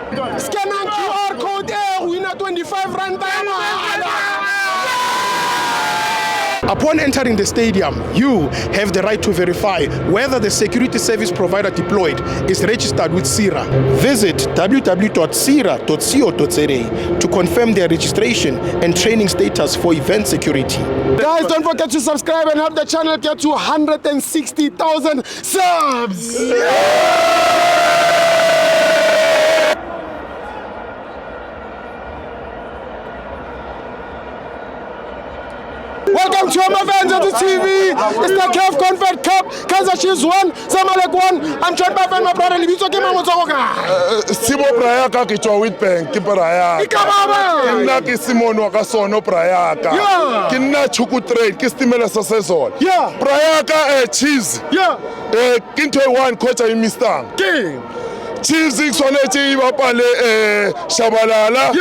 Scan ang QR code winner 25 rand. Upon entering the stadium, you have the right to verify whether the security service provider deployed is registered with SIRA. Visit www.sira.co.za to confirm their registration and training status for event security. Guys, don't forget to subscribe and help the channel get to 160,000 subs! Welcome to my fans of the TV. It's the CAF Confed Cup. Kaizer Chiefs 1, Zamalek 1. I'm joined by my brother Libito Kimamotoka. Simo Prayaka ke tswa Witbank ke Prayaka. Ikababa. Nna ke Simon wa ka sono Prayaka. Ke nna Chuku Trade ke stimela sa season. Prayaka Chiefs. Ke ntho one coach a Mr. King. Chiefs ikusonetse ibapale Shabalala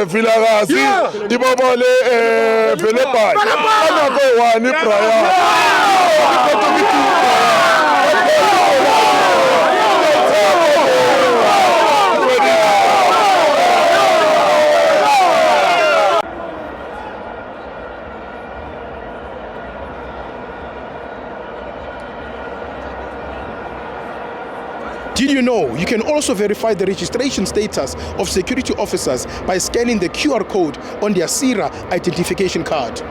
Vilakazi ibapale Velepal kana ko one Prayaka. Did you know you can also verify the registration status of security officers by scanning the QR code on their SIRA identification card?